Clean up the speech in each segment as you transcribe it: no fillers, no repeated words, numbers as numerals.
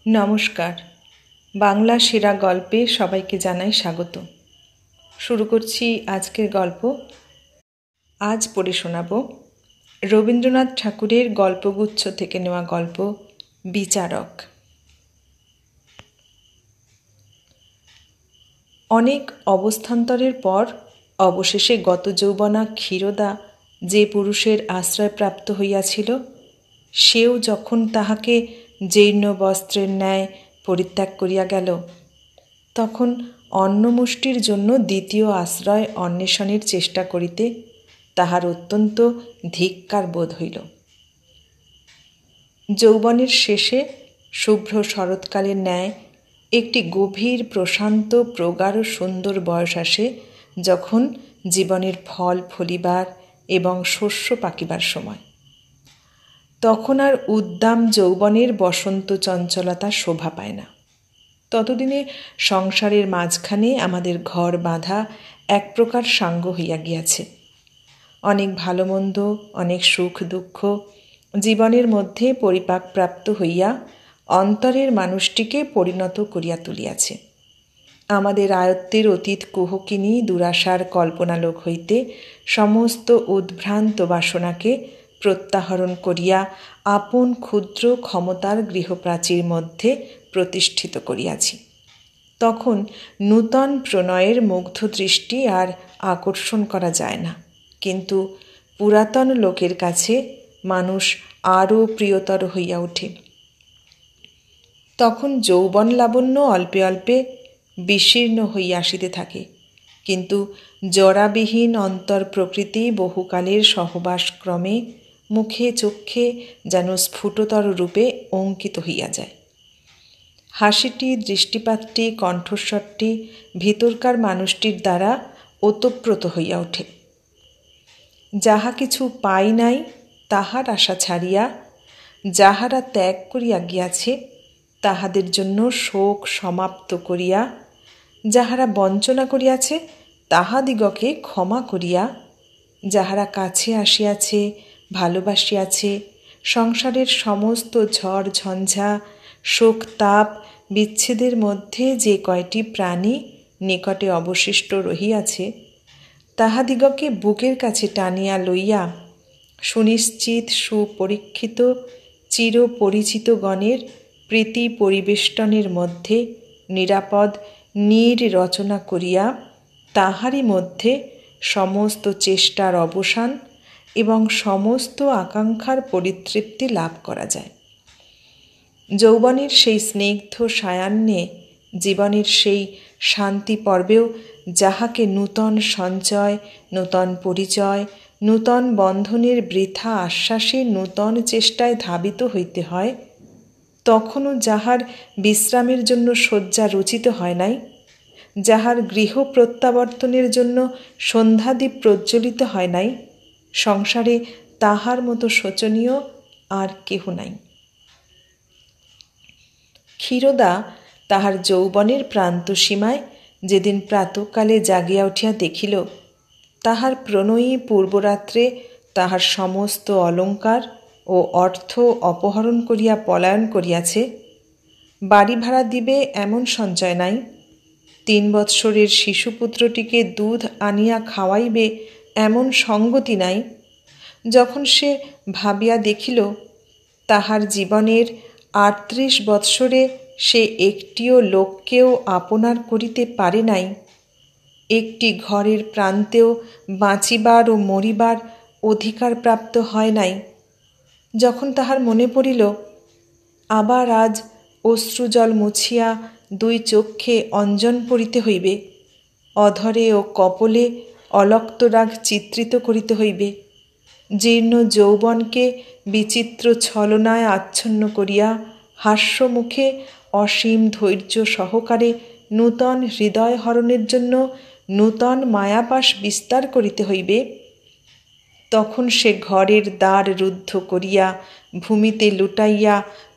নমস্কার। বাংলা সেরা গল্পে সবাইকে জানাই স্বাগত। শুরু করছি আজকের গল্প। আজ পড়ে শোনাব রবীন্দ্রনাথ ঠাকুরের গল্পগুচ্ছ থেকে নেওয়া গল্প বিচারক। অনেক অবস্থান্তরের পর অবশেষে গত যৌবনা ক্ষীরোদা যে পুরুষের আশ্রয়প্রাপ্ত হইয়াছিল, সেও যখন তাহাকে জীর্ণ বস্ত্রের ন্যায় পরিত্যাগ করিয়া গেল, তখন অন্নমুষ্টির জন্য দ্বিতীয় আশ্রয় অন্বেষণের চেষ্টা করিতে তাহার অত্যন্ত ধিক্কার বোধ হইল। যৌবনের শেষে শুভ্র শরৎকালের ন্যায় একটি গভীর প্রশান্ত প্রগাঢ় সুন্দর বয়স আসে, যখন জীবনের ফল ফলিবার এবং শস্য পাকিবার সময়। তখন আর উদ্দাম যৌবনের বসন্ত চঞ্চলতা শোভা পায় না। ততদিনে সংসারের মাঝখানে আমাদের ঘর বাঁধা এক প্রকার সাঙ্গ হইয়া গিয়াছে। অনেক ভালো মন্দ, অনেক সুখ দুঃখ জীবনের মধ্যে পরিপাকপ্রাপ্ত হইয়া অন্তরের মানুষটিকে পরিণত করিয়া তুলিয়াছে। আমাদের আয়ত্তের অতীত কুহকিনী দুরাশার কল্পনালোক হইতে সমস্ত উদ্ভ্রান্ত বাসনাকে প্রত্যাহরণ করিয়া আপন ক্ষুদ্র ক্ষমতার গৃহপ্রাচীর মধ্যে প্রতিষ্ঠিত করিয়াছি। তখন নূতন প্রণয়ের মুগ্ধ দৃষ্টি আর আকর্ষণ করা যায় না, কিন্তু পুরাতন লোকের কাছে মানুষ আরও প্রিয়তর হইয়া ওঠে। তখন যৌবন লাবণ্য অল্পে অল্পে বিশীর্ণ হইয়া আসিতে থাকে, কিন্তু জরাবিহীন অন্তর প্রকৃতি বহুকালের সহবাসক্রমে মুখে চক্ষে যেন স্ফুটতর রূপে অঙ্কিত হইয়া যায়। হাসিটি, দৃষ্টিপাতটি, কণ্ঠস্বরটি ভিতরকার মানুষটির দ্বারা ওতপ্রোত হইয়া ওঠে। যাহা কিছু পাই নাই তাহার আশা ছাড়িয়া যাহারা ত্যাগ করিয়া গিয়াছে, তাহাদের জন্য শোক সমাপ্ত করিয়া, যাহারা বঞ্চনা করিয়াছে তাহাদিগকে ক্ষমা করিয়া, যাহারা কাছে আসিয়াছে, ভালোবাসিয়াছে, সংসারের সমস্ত ঝড় ঝঞ্ঝা, শোক তাপ বিচ্ছেদের মধ্যে যে কয়টি প্রাণী নিকটে অবশিষ্ট রহিয়াছে, তাহাদিগকে বুকের কাছে টানিয়া লইয়া সুনিশ্চিত সুপরীক্ষিত চিরপরিচিত গণের প্রীতি পরিবেষ্টনের মধ্যে নিরাপদ নীড় রচনা করিয়া তাহারই মধ্যে সমস্ত চেষ্টার অবসান এবং সমস্ত আকাঙ্ক্ষার পরিতৃপ্তি লাভ করা যায়। যৌবনের সেই স্নিগ্ধ সায়াহ্নে, জীবনের সেই শান্তি পর্বেও যাহাকে নূতন সঞ্চয়, নূতন পরিচয়, নূতন বন্ধনের বৃথা আশ্বাসে নূতন চেষ্টায় ধাবিত হইতে হয়, তখনও যাহার বিশ্রামের জন্য শয্যা রচিত হয় নাই, যাহার গৃহ প্রত্যাবর্তনের জন্য সন্ধ্যাদীপ প্রজ্বলিত হয় নাই, সংসারে তাহার মতো শোচনীয় আর কেহ নাই। ক্ষীরোদা তাহার যৌবনের প্রান্তসীমায় যেদিন প্রাতঃকালে জাগিয়া উঠিয়া দেখিল, তাহার প্রণয়ী পূর্বরাত্রে তাহার সমস্ত অলঙ্কার ও অর্থ অপহরণ করিয়া পলায়ন করিয়াছে, বাড়ি ভাড়া দিবে এমন সঞ্চয় নাই, 3 বৎসরের শিশুপুত্রটিকে দুধ আনিয়া খাওয়াইবে এমন সঙ্গতি নাই, যখন সে ভাবিয়া দেখিল তাহার জীবনের 38 বৎসরে সে একটিও লোককেও আপনার করিতে পারে নাই, একটি ঘরের প্রান্তেও বাঁচিবার ও মরিবার অধিকার প্রাপ্ত হয় নাই, যখন তাহার মনে পড়িল আবার আজ অশ্রুজল মুছিয়া 2 চক্ষে অঞ্জন পড়িতে হইবে, অধরে ও কপলে অলক্তরাগ চিত্রিত করিতে হইবে, জীর্ণ যৌবনকে বিচিত্র ছলনায় আচ্ছন্ন করিয়া হাস্যমুখে অসীম ধৈর্য সহকারে নূতন হৃদয় হরণের জন্য নূতন মায়াপাশ বিস্তার করিতে হইবে, তখন সে ঘরের দ্বার রুদ্ধ করিয়া ভূমিতে লুটাইয়া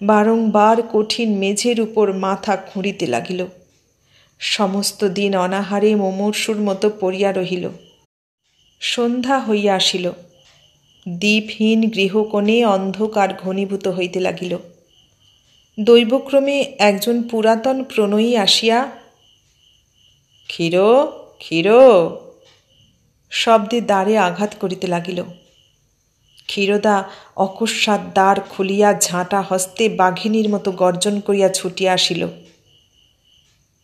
বারংবার কঠিন মেঝের উপর মাথা খুঁড়িতে লাগিল। সমস্ত দিন অনাহারে মুমূর্ষুর মতো পড়িয়া রহিল। সন্ধ্যা হইয়া আসিল। দীপহীন গৃহকোণে অন্ধকার ঘনীভূত হইতে লাগিল। দৈবক্রমে একজন পুরাতন প্রণয়ী আসিয়া ক্ষীর ক্ষীর শব্দে দ্বারে আঘাত করিতে লাগিল। ক্ষীরোদা অকস্মাৎ দ্বার খুলিয়া ঝাঁটা হস্তে বাঘিনীর মতো গর্জন করিয়া ছুটিয়া আসিল।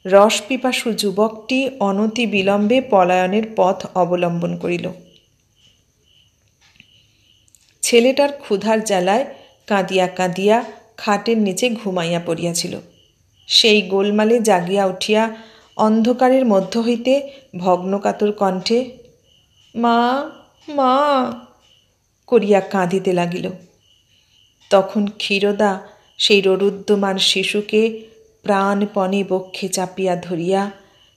রসপিপাসু যুবকটি অনতি বিলম্বে পলায়নের পথ অবলম্বন করিল। ছেলেটার ক্ষুধার জ্বালায় কাঁদিয়া কাঁদিয়া খাটের নিচে ঘুমাইয়া পড়িয়াছিল। সেই গোলমালে জাগিয়া উঠিয়া অন্ধকারের মধ্য হইতে ভগ্নকাতর কণ্ঠে মা মা করিয়া কাঁদিতে লাগিল। তখন ক্ষীরোদা সেই রুদ্ধমান শিশুকে প্রাণপণে বক্ষে চাপিয়া ধরিয়া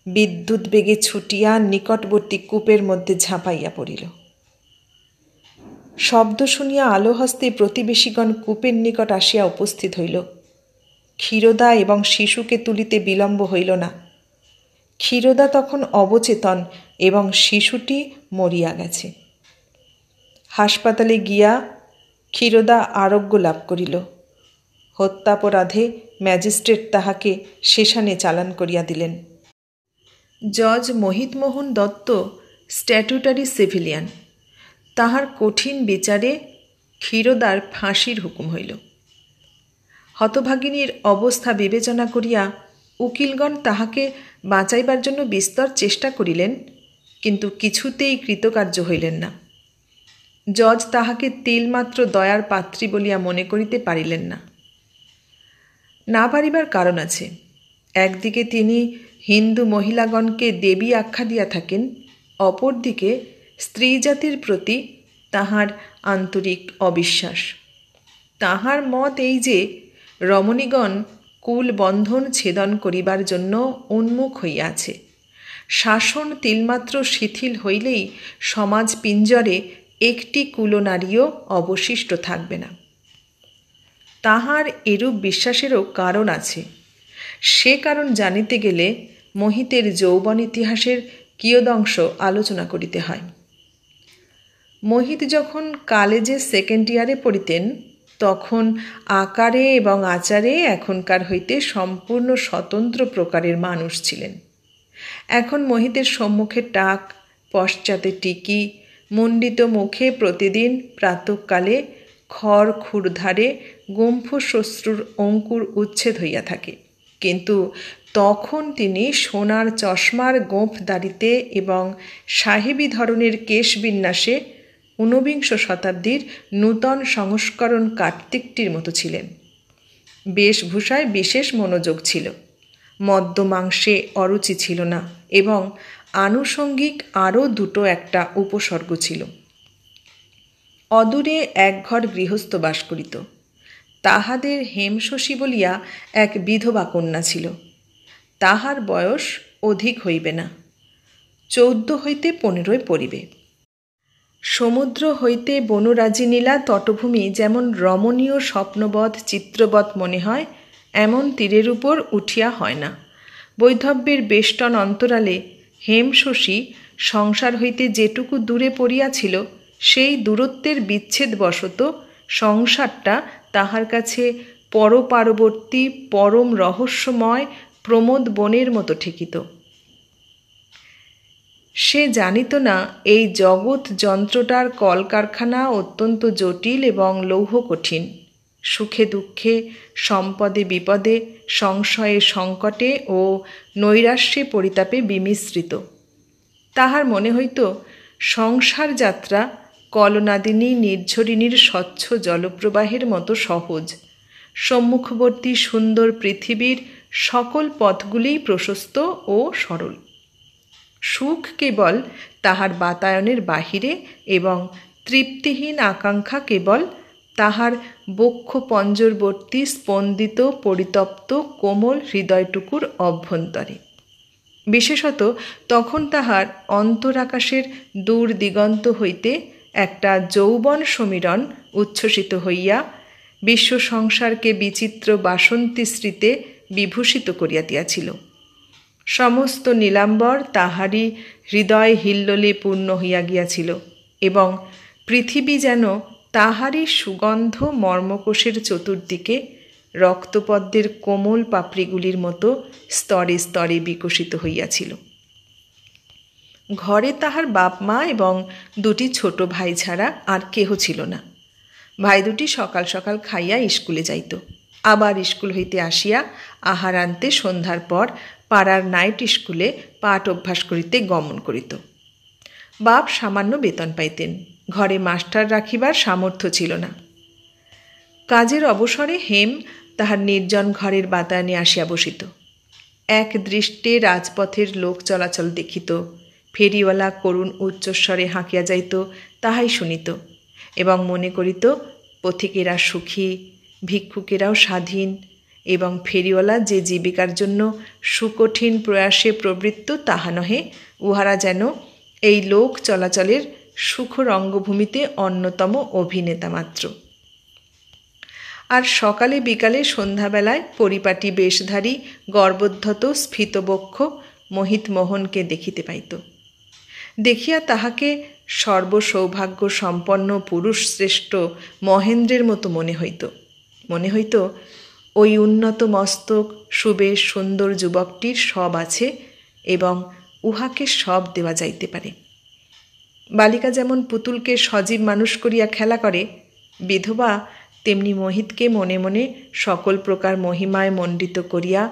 বিদ্যুৎ বেগে ছুটিয়া নিকটবর্তী কূপের মধ্যে ঝাঁপাইয়া পড়িল। শব্দ শুনিয়া আলো হস্তে প্রতিবেশীগণ কূপের নিকট আসিয়া উপস্থিত হইল। ক্ষীরোদা এবং শিশুকে তুলিতে বিলম্ব হইল না। ক্ষীরোদা তখন অবচেতন এবং শিশুটি মরিয়া গেছে। হাসপাতালে গিয়া ক্ষীরোদা আরোগ্য লাভ করিল। হত্যাপরাধে ম্যাজিস্ট্রেট তাহাকে শেষানে চালান করিয়া দিলেন। জজ মোহিতমোহন দত্ত স্ট্যাটুটারি সিভিলিয়ান। তাহার কঠিন বিচারে ক্ষীরোদার ফাঁসির হুকুম হইল। হতভাগিনীর অবস্থা বিবেচনা করিয়া উকিলগণ তাহাকে বাঁচাইবার জন্য বিস্তর চেষ্টা করিলেন, কিন্তু কিছুতেই কৃতকার্য হইলেন না। জজ তাহাকে তিলমাত্র দয়ার পাত্রী বলিয়া মনে করিতে পারিলেন না। না পারিবার কারণ আছে। একদিকে তিনি হিন্দু মহিলাগণকে দেবী আখ্যা দিয়া থাকেন, অপরদিকে স্ত্রী জাতির প্রতি তাহার আন্তরিক অবিশ্বাস। তাহার মত এই যে রমণীগণ কুল বন্ধন ছেদন করিবার জন্য উন্মুখ হইয়াছে। শাসন তিলমাত্র শিথিল হইলেই সমাজ পিঞ্জরে একটি কুলনারীও অবশিষ্ট থাকবে না। তাহার এরূপ বিশ্বাসেরও কারণ আছে। সে কারণ জানিতে গেলে মোহিতের যৌবন ইতিহাসের কিয়দংশ আলোচনা করিতে হয়। মোহিত যখন কলেজে সেকেন্ড ইয়ারে পড়িতেন, তখন আকারে এবং আচারে এখনকার হইতে সম্পূর্ণ স্বতন্ত্র প্রকারের মানুষ ছিলেন। এখন মোহিতের সম্মুখে টাক, পশ্চাতে টিকি, মুণ্ডিত মুখে প্রতিদিন প্রাতঃকালে খড় ক্ষুরধারে গুম্ফ শ্বশ্রুর অঙ্কুর উচ্ছেদ হইয়া থাকে। কিন্তু তখন তিনি সোনার চশমার গোঁফ দাড়িতে এবং সাহেবী ধরনের কেশবিন্যাসে ঊনবিংশ শতাব্দীর নূতন সংস্করণ কার্তিকটির মতো ছিলেন। বেশভূষায় বিশেষ মনোযোগ ছিল, মদ্য মাংসে অরুচি ছিল না এবং আনুষঙ্গিক আরও দুটো একটা উপসর্গ ছিল। অদূরে এক ঘর গৃহস্থ বাস করিত। তাহাদের হেমশশী বলিয়া এক বিধবা কন্যা ছিল। তাহার বয়স অধিক হইবে না, 14 হইতে 15 পড়িবে। সমুদ্র হইতে বনরাজিনীলা তটভূমি যেমন রমণীয় স্বপ্নবৎ চিত্রবৎ মনে হয়, এমন তীরের উপর উঠিয়া হয় না। বৈধব্যের বেষ্টন অন্তরালে হেমশশী সংসার হইতে যেটুকু দূরে পড়িয়াছিল, সেই দূরত্বের বিচ্ছেদবশত সংসারটা তাহার কাছে পরপারবর্তী পরম রহস্যময় প্রমোদ বনের মতো ঠেকিত। সে জানিত না এই জগৎ যন্ত্রটার কলকারখানা অত্যন্ত জটিল এবং লৌহ কঠিন, সুখে দুঃখে, সম্পদে বিপদে, সংশয়ে সংকটে ও নৈরাশ্যে পরিতাপে বিমিশ্রিত। তাহার মনে হইত সংসার যাত্রা কলনাদিনী নির্ঝরিণীর স্বচ্ছ জলপ্রবাহের মতো সহজ। সম্মুখবর্তী সুন্দর পৃথিবীর সকল পথগুলিই প্রশস্ত ও সরল। সুখ কেবল তাহার বাতায়নের বাহিরে এবং তৃপ্তিহীন আকাঙ্ক্ষা কেবল তাহার বক্ষ পঞ্জরবর্তী স্পন্দিত পরিতপ্ত কোমল হৃদয়টুকুর অভ্যন্তরে। বিশেষত তখন তাহার অন্তরাকাশের দূর দিগন্ত হইতে একটা যৌবন সমীরণ উচ্ছ্বসিত হইয়া বিশ্ব সংসারকে বিচিত্র বাসন্তী স্মৃতে বিভূষিত করিয়া দিয়াছিল। সমস্ত নীলাম্বর তাহারই হৃদয় হিল্লোলে পূর্ণ হইয়া গিয়াছিল এবং পৃথিবী যেন তাহারই সুগন্ধ মর্মকোষের চতুর্দিকে রক্তপদ্মের কোমল পাপড়িগুলির মতো স্তরে স্তরে বিকশিত হইয়াছিল। ঘরে তাহার বাপ মা এবং দুটি ছোট ভাই ছাড়া আর কেহ ছিল না। ভাই দুটি সকাল সকাল খাইয়া স্কুলে যাইত, আবার স্কুল হইতে আসিয়া আহার আনতে সন্ধ্যার পর পাড়ার নাইট স্কুলে পাঠ অভ্যাস করিতে গমন করিত। বাপ সামান্য বেতন পাইতেন, ঘরে মাস্টার রাখিবার সামর্থ্য ছিল না। কাজের অবসরে হেম তাহার নির্জন ঘরের বাতায়নে আসিয়া বসিত। এক দৃষ্টে রাজপথের লোক চলাচল দেখিত, ফেরিওয়ালা করুণ উচ্চস্বরে হাঁকিয়া যাইত, তাহাই শুনিত এবং মনে করিত পথিকেরা সুখী, ভিক্ষুকেরাও স্বাধীন, এবং ফেরিওয়ালা যে জীবিকার জন্য সুকঠিন প্রয়াসে প্রবৃত্ত তাহা নহে, উহারা যেন এই লোক চলাচলের সুখ রঙ্গভূমিতে অন্যতম অভিনেতা মাত্র। আর সকালে বিকালে সন্ধ্যাবেলায় পরিপাটি বেশধারী গর্বোদ্ধত স্ফীতবক্ষ মোহিতমোহনকে দেখিতে পাইত। দেখিয়া তাহাকে সর্বসৌভাগ্য সম্পন্ন পুরুষ শ্রেষ্ঠ মহেন্দ্রের মতো মনে হইত ওই উন্নত মস্তক সুবেশ সুন্দর যুবকটির সব আছে এবং উহাকে সব দেওয়া যাইতে পারে। বালিকা যেমন পুতুলকে সজীব মানুষ করিয়া খেলা করে, বিধবা তেমনি মোহিতকে মনে মনে সকল প্রকার মহিমায় মণ্ডিত করিয়া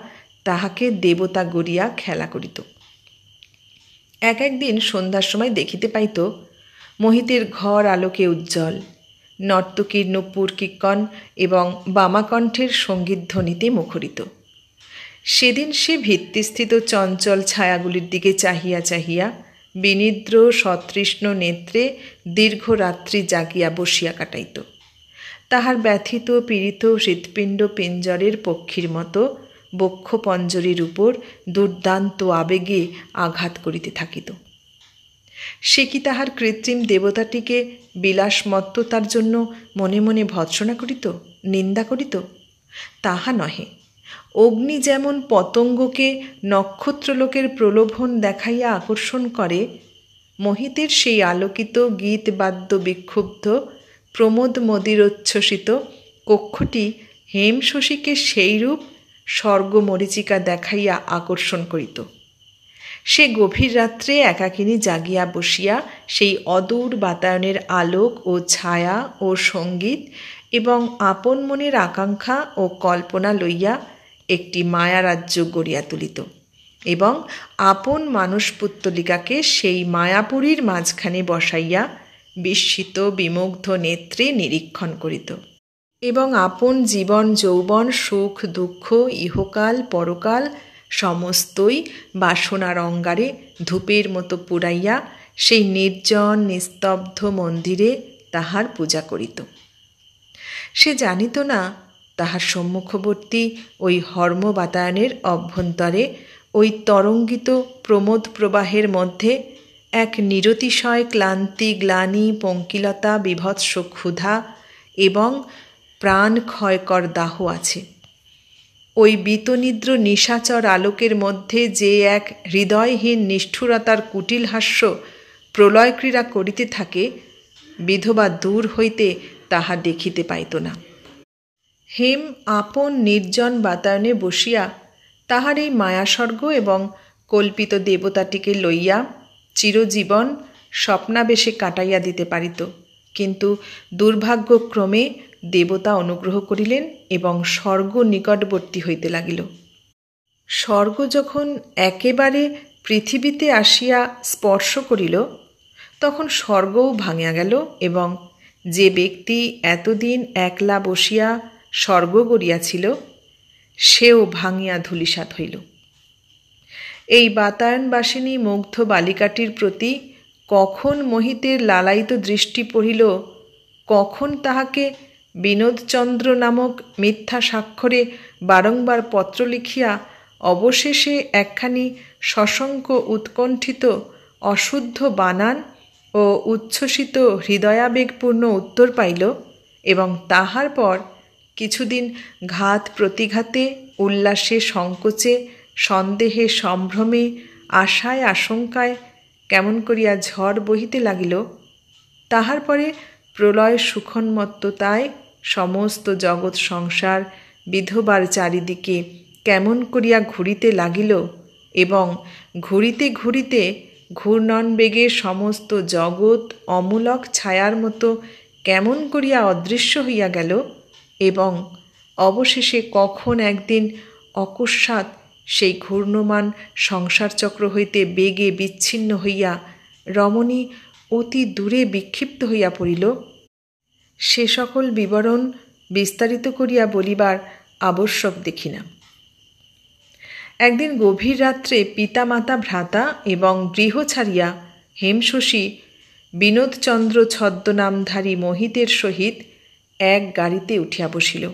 তাহাকে দেবতা গড়িয়া খেলা করিত। এক একদিন সন্ধ্যার সময় দেখিতে পাইত মোহিতের ঘর আলোকে উজ্জ্বল, নর্তকীর নূপুর কিক্কণ এবং বামাকণ্ঠের সঙ্গীতধ্বনিতে মুখরিত। সেদিন সে ভিত্তিস্থিত চঞ্চল ছায়াগুলির দিকে চাহিয়া চাহিয়া বিনিদ্র সতৃষ্ণ নেত্রে দীর্ঘ রাত্রি জাগিয়া বসিয়া কাটাইত। তাহার ব্যথিত পীড়িত হৃৎপিণ্ড পিঞ্জরের পক্ষীর মতো বক্ষ পঞ্জরীর উপর দুর্দান্ত আবেগে আঘাত করিতে থাকিত। সে কি তাহার কৃত্রিম দেবতাটিকে বিলাসমত্ততার জন্য মনে মনে ভৎসনা করিত, নিন্দা করিত? তাহা নহে। অগ্নি যেমন পতঙ্গকে নক্ষত্রলোকের প্রলোভন দেখাইয়া আকর্ষণ করে, মোহিতের সেই আলোকিত গীতবাদ্য বিক্ষুব্ধ প্রমোদ মদিরোচ্ছ্বসিত কক্ষটি হেম শশীকে সেইরূপ স্বর্গমরীচিকা দেখাইয়া আকর্ষণ করিত। সে গভীর রাত্রে একাকিনী জাগিয়া বসিয়া সেই অদূর বাতায়নের আলোক ও ছায়া ও সঙ্গীত এবং আপন মনের আকাঙ্ক্ষা ও কল্পনা লইয়া একটি মায়ারাজ্য গড়িয়া তুলিত এবং আপন মানস পুত্তলিকাকে সেই মায়াপুরীর মাঝখানে বসাইয়া বিস্মিত বিমুগ্ধ নেত্রে নিরীক্ষণ করিত এবং আপন জীবন যৌবন সুখ দুঃখ ইহকাল পরকাল সমস্তই বাসনার অঙ্গারে ধূপের মতো পুড়াইয়া সেই নির্জন নিস্তব্ধ মন্দিরে তাহার পূজা করিত। সে জানিত না তাহার সম্মুখবর্তী ওই হর্ম বাতায়নের অভ্যন্তরে ওই তরঙ্গিত প্রমোদ প্রবাহের মধ্যে এক নিরতিশয় ক্লান্তি গ্লানি পঙ্কিলতা বিভৎস ক্ষুধা এবং প্রাণ ক্ষয়কর দাহ আছে। ওই বিতনিদ্র নিশাচর আলোকের মধ্যে যে এক হৃদয়হীন নিষ্ঠুরতার কুটিল হাস্য প্রলয় ক্রীড়া করিতে থাকে, বিধবা দূর হইতে তাহা দেখিতে পাইত না। হেম আপন নির্জন বাতায়নে বসিয়া তাহার এই মায়াস্বর্গ এবং কল্পিত দেবতাটিকে লইয়া চিরজীবন স্বপ্নাবেশে কাটাইয়া দিতে পারিত, কিন্তু দুর্ভাগ্যক্রমে দেবতা অনুগ্রহ করিলেন এবং স্বর্গ নিকটবর্তী হইতে লাগিল। স্বর্গ যখন একেবারে পৃথিবীতে আসিয়া স্পর্শ করিল, তখন স্বর্গও ভাঙিয়া গেল এবং যে ব্যক্তি এতদিন একলা বসিয়া স্বর্গ গড়িয়াছিল, সেও ভাঙিয়া ধূলিসাৎ হইল। এই বাতায়নবাসিনী মুগ্ধ বালিকাটির প্রতি কখন মোহিতের লালায়িত দৃষ্টি পড়িল, কখন তাহাকে বিনোদচন্দ্র নামক মিথ্যা স্বাক্ষরে বারংবার পত্র লিখিয়া অবশেষে একখানি সশঙ্ক উৎকণ্ঠিত অশুদ্ধ বানান ও উচ্ছ্বসিত হৃদয়াবেগপূর্ণ উত্তর পাইল এবং তাহার পর কিছুদিন ঘাত প্রতিঘাতে উল্লাসে সংকোচে সন্দেহে সম্ভ্রমে আশায় আশঙ্কায় কেমন করিয়া ঝড় বহিতে লাগিল, তাহার পরে প্রলয় সুখোন্মত্ততায় সমস্ত জগৎ সংসার বিধবার চারিদিকে কেমন করিয়া ঘুরিতে লাগিল এবং ঘুরিতে ঘুরিতে ঘূর্ণন বেগে সমস্ত জগৎ অমূলক ছায়ার মতো কেমন করিয়া অদৃশ্য হইয়া গেল এবং অবশেষে কখন একদিন অকস্মাৎ সেই ঘূর্ণমান সংসারচক্র হইতে বেগে বিচ্ছিন্ন হইয়া রমণী অতি দূরে বিক্ষিপ্ত হইয়া পড়িল, সে সকল বিবরণ বিস্তারিত করিয়া বলিবার আবশ্যক দেখি না। একদিন গভীর রাত্রে পিতামাতা ভ্রাতা এবং গৃহ ছাড়িয়া হেমশশী বিনোদচন্দ্র ছদ্মনামধারী মোহিতের সহিত এক গাড়িতে উঠিয়া বসিল।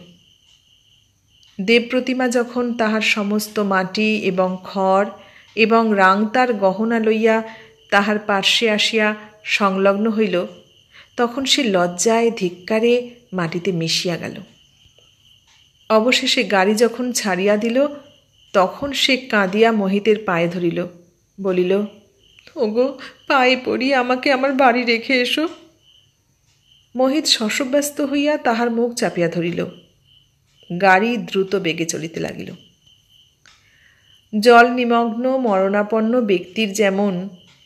দেবপ্রতিমা যখন তাহার সমস্ত মাটি এবং খড় এবং রাংতার গহনা লইয়া তাহার পার্শ্বে আসিয়া সংলগ্ন হইল, তখন সে লজ্জায় ধিক্কারে মাটিতে মিশিয়া গেল। অবশেষে গাড়ি যখন ছাড়িয়া দিল, তখন সে কাঁদিয়া মোহিতের পায়ে ধরিল, বলিল, ওগো, পায়ে পড়ি, আমাকে আমার বাড়ি রেখে এসো। মোহিত শশব্যস্ত হইয়া তাহার মুখ চাপিয়া ধরিল। গাড়ি দ্রুত বেগে চলিতে লাগিল। জল নিমগ্ন মরণাপন্ন ব্যক্তির যেমন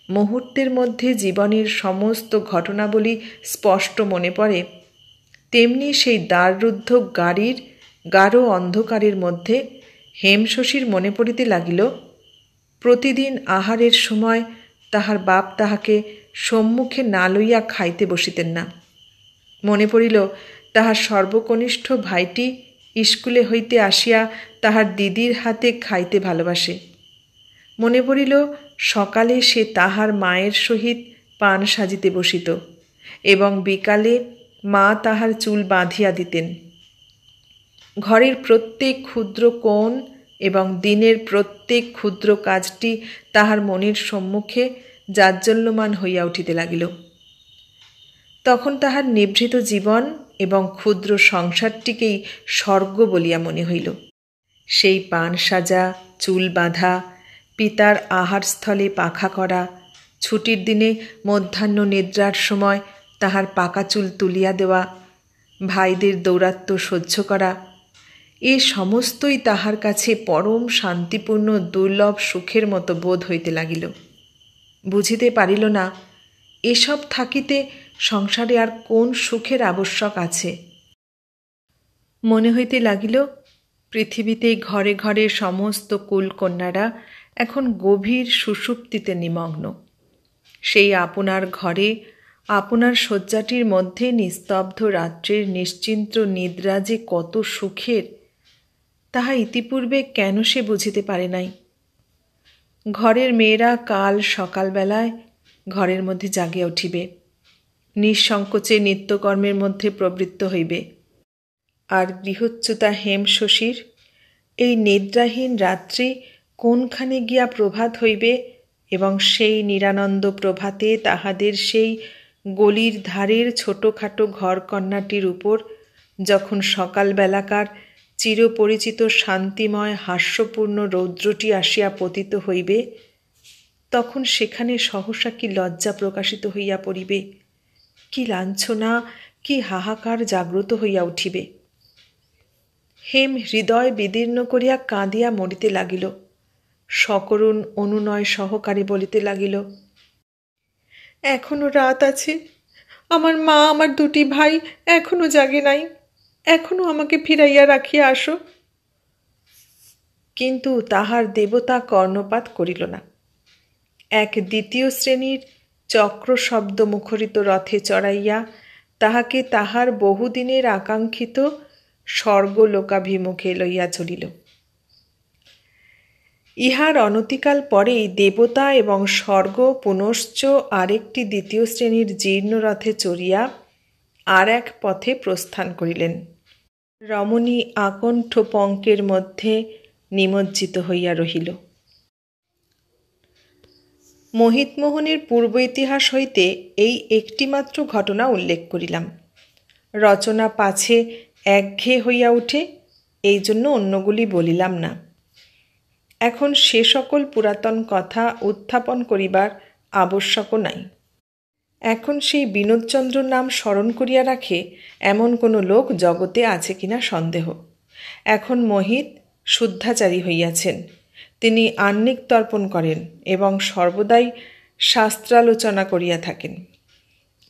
মুহূর্তের মধ্যে জীবনের সমস্ত ঘটনাবলী স্পষ্ট মনে পড়ে, তেমনি সেই দ্বাররুদ্ধ গাড়ির গাঢ় অন্ধকারের মধ্যে হেমশশীর মনে পড়িতে লাগিল, প্রতিদিন আহারের সময় তাহার বাপ তাহাকে সম্মুখে না লইয়া খাইতে বসিতেন না। মনে পড়িল তাহার সর্বকনিষ্ঠ ভাইটি স্কুলে হইতে আসিয়া তাহার দিদির হাতে খাইতে ভালোবাসে। মনে পড়িল সকালে সে তাহার মায়ের সহিত পান সাজিতে বসিত এবং বিকালে মা তাহার চুল বাঁধিয়া দিতেন। ঘরের প্রত্যেক ক্ষুদ্র কোণ এবং দিনের প্রত্যেক ক্ষুদ্র কাজটি তাহার মনের সম্মুখে জাজ্জল্যমান হইয়া উঠিতে লাগিল। তখন তাহার নিভৃত জীবন এবং ক্ষুদ্র সংসারটিকেই স্বর্গ বলিয়া মনে হইল। সেই পান সাজা, চুল বাঁধা, পিতার আহারস্থলে পাখা করা, ছুটির দিনে মধ্যাহ্ন নিদ্রার সময় তাহার পাকা চুল তুলিয়া দেওয়া, ভাইদের দৌরাত্ম্য সহ্য করা, এ সমস্তই তাহার কাছে পরম শান্তিপূর্ণ দুর্লভ সুখের মতো বোধ হইতে লাগিল। বুঝিতে পারিল না এসব থাকিতে সংসারে আর কোন সুখের আবশ্যক আছে। মনে হইতে লাগিল পৃথিবীতে ঘরে ঘরে সমস্ত কুলকন্যারা এখন গভীর সুষুপ্তিতে নিমগ্ন। সেই আপনার ঘরে আপনার শয্যাটির মধ্যে নিস্তব্ধ রাত্রির নিশ্চিন্ত নিদ্রা যে কত সুখের, তাহা ইতিপূর্বে কেন সে বুঝিতে পারে নাই। ঘরের মেয়েরা কাল সকালবেলায় ঘরের মধ্যে জাগিয়া উঠিবে, নিঃসংকোচে নিত্যকর্মের মধ্যে প্রবৃত্ত হইবে, আর গৃহচ্যুতা হেমশশীর এই নিদ্রাহীন রাত্রি কোনখানে গিয়া প্রভাত হইবে এবং সেই নিরানন্দ প্রভাতে তাহাদের সেই গলির ধারের ছোটোখাটো ঘরকন্নাটির উপর যখন সকালবেলাকার চিরপরিচিত শান্তিময় হাস্যপূর্ণ রৌদ্রটি আসিয়া পতিত হইবে, তখন সেখানে সহসা কি লজ্জা প্রকাশিত হইয়া পড়িবে, কি লাঞ্ছনা, কি হাহাকার জাগ্রত হইয়া উঠিবে। হেম হৃদয় বিদীর্ণ করিয়া কাঁদিয়া মরিতে লাগিল। সকরুণ অনুনয় সহকারে বলিতে লাগিল, এখনো রাত আছে, আমার মা, আমার দুটি ভাই এখনো জাগে নাই, এখনো আমাকে ফিরাইয়া রাখিয়া আসো। কিন্তু তাহার দেবতা কর্ণপাত করিল না। এক দ্বিতীয় শ্রেণীর চক্র শব্দ মুখরিত রথে চড়াইয়া তাহাকে তাহার বহুদিনের আকাঙ্ক্ষিত স্বর্গলোকাভিমুখে লইয়া চলিল। ইহার অনতিকাল পরেই দেবতা এবং স্বর্গ পুনশ্চ আরেকটি দ্বিতীয় শ্রেণীর জীর্ণ রথে চড়িয়া আর এক পথে প্রস্থান করিলেন। রমণী আকণ্ঠ পঙ্কের মধ্যে নিমজ্জিত হইয়া রহিল। মোহিতমোহনের পূর্ব ইতিহাস হইতে এই একটিমাত্র ঘটনা উল্লেখ করিলাম। রচনা পাছে একঘেয়ে হইয়া উঠে, এই জন্য অন্যগুলি বলিলাম না। এখন সে সকল পুরাতন কথা উত্থাপন করিবার আবশ্যকও নাই। এখন সেই বিনোদচন্দ্র নাম স্মরণ করিয়া রাখে এমন কোনো লোক জগতে আছে কিনা সন্দেহ, এখন মোহিত শুদ্ধাচারী হইয়াছেন। তিনি আহ্নিক তর্পণ করেন এবং সর্বদাই শাস্ত্রালোচনা করিয়া থাকেন।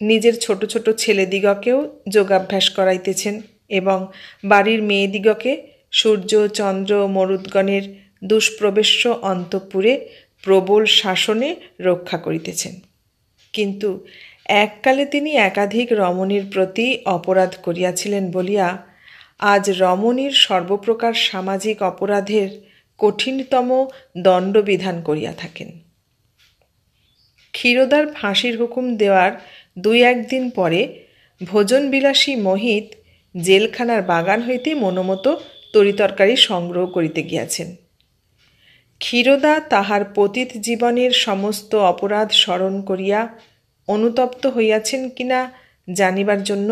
নিজের ছোট ছোট ছেলেদিগকেও যোগাভ্যাস করাইতেছেন এবং বাড়ির মেয়েদিগকে সূর্য চন্দ্র মরুদ্গণের দুষ্প্রবেশ্য অন্তঃপুরে প্রবল শাসনে রক্ষা করিতেছেন। কিন্তু এককালে তিনি একাধিক রমণীর প্রতি অপরাধ করিয়াছিলেন বলিয়া আজ রমণীর সর্বপ্রকার সামাজিক অপরাধের কঠিনতম দণ্ডবিধান করিয়া থাকেন। ক্ষীরোদার ফাঁসির হুকুম দেওয়ার 2-1 দিন পরে ভোজনবিলাসী মোহিত জেলখানার বাগান হইতে মনোমতো তরিতরকারি সংগ্রহ করিতে গিয়াছেন। ক্ষীরোদা তাহার পতিত জীবনের সমস্ত অপরাধ স্মরণ করিয়া অনুতপ্ত হইয়াছেন কিনা জানিবার জন্য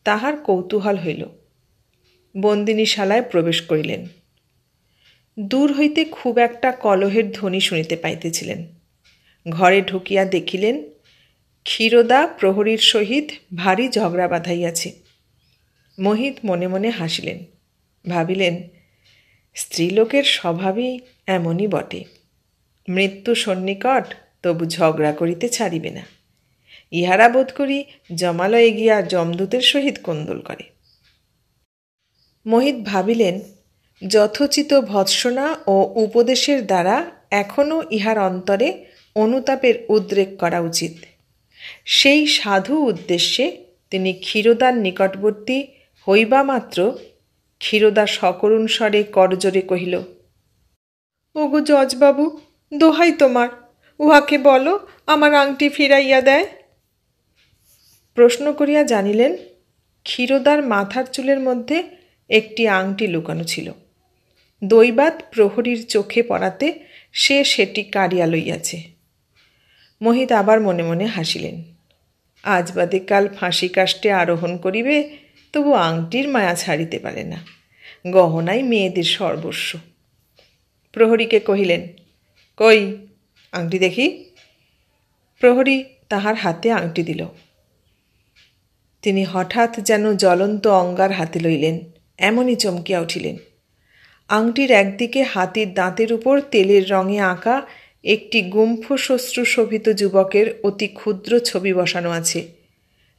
তাহার কৌতূহল হইল। বন্দিনীশালায় প্রবেশ করিলেন। দূর হইতে খুব একটা কলহের ধ্বনি শুনিতে পাইতেছিলেন। ঘরে ঢুকিয়া দেখিলেন ক্ষীরোদা প্রহরীর সহিত ভারী ঝগড়া বাঁধাইয়াছে। মোহিত মনে মনে হাসিলেন, ভাবিলেন স্ত্রীলোকের স্বভাবই এমনই বটে। মৃত্যু সন্নিকট, তবু ঝগড়া করিতে ছাড়িবে না। ইহারা বোধ করি জমালয়ে গিয়া যমদূতের সহিত কোন্দল করে। মোহিত ভাবিলেন যথোচিত ভৎসনা ও উপদেশের দ্বারা এখনও ইহার অন্তরে অনুতাপের উদ্রেক করা উচিত। সেই সাধু উদ্দেশ্যে তিনি ক্ষীরোদার নিকটবর্তী হইবা মাত্র ক্ষীরোদা সকরুণ স্বরে করজোরে কহিল, ওগো জজবাবু, দোহাই তোমার, উহাকে বলো আমার আংটি ফিরাইয়া দেয়। প্রশ্ন করিয়া জানিলেন ক্ষীরোদার মাথার চুলের মধ্যে একটি আংটি লুকানো ছিল। দৈবাৎ প্রহরীর চোখে পড়াতে সে সেটি কাড়িয়া লইয়াছে। মোহিত আবার মনে মনে হাসিলেন। আজ বাদে কাল ফাঁসি কাষ্টে আরোহণ করিবে, তবু আংটির মায়া ছাড়িতে পারে না। গহনাই মেয়েদের সর্বস্ব। প্রহরীকে কহিলেন, কই আংটি দেখি। প্রহরী তাহার হাতে আংটি দিল। তিনি হঠাৎ যেন জ্বলন্ত অঙ্গার হাতে লইলেন, এমনই চমকিয়া উঠিলেন। আংটির একদিকে হাতির দাঁতের উপর তেলের রঙে আঁকা একটি গুম্ফ শ্বশ্রু শোভিত যুবকের অতি ক্ষুদ্র ছবি বসানো আছে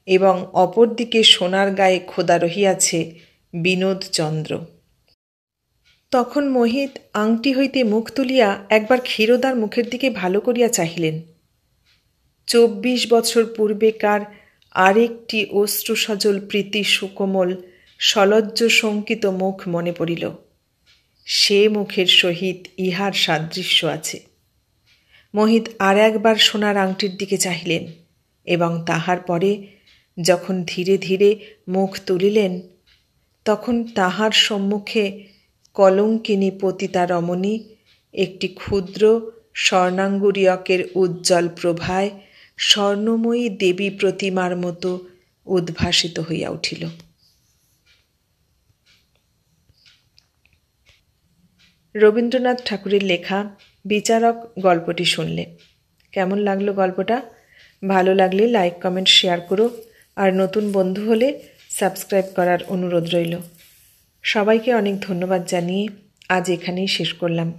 এবং অপরদিকে সোনার গায়ে খোদা রহিয়াছে বিনোদচন্দ্র। তখন মোহিত আংটি হইতে মুখ তুলিয়া একবার ক্ষীরোদার মুখের দিকে ভালো করিয়া চাহিলেন। 24 বছর পূর্বেকার আরেকটি অশ্রুসজল প্রীতি সুকোমল সলজ্জ শঙ্কিত মুখ মনে পড়িল। সে মুখের সহিত ইহার সাদৃশ্য আছে। মোহিত আর একবার সোনার আংটির দিকে চাহিলেন এবং তাহার পরে যখন ধীরে ধীরে মুখ তুলিলেন, তখন তাহার সম্মুখে কলঙ্কিনী পতিতা রমণী একটি ক্ষুদ্র স্বর্ণাঙ্গুরীয়কের উজ্জ্বল প্রভায় স্বর্ণময়ী দেবী প্রতিমার মতো উদ্ভাসিত হইয়া উঠিল। রবীন্দ্রনাথ ঠাকুরের লেখা বিচারক গল্পটি শুনলে কেমন লাগলো গল্পটা? ভালো লাগলে লাইক কমেন্ট শেয়ার করো, আর নতুন বন্ধু হলে সাবস্ক্রাইব করার অনুরোধ রইল। সবাইকে অনেক ধন্যবাদ জানিয়ে আজ এখানেই শেষ করলাম।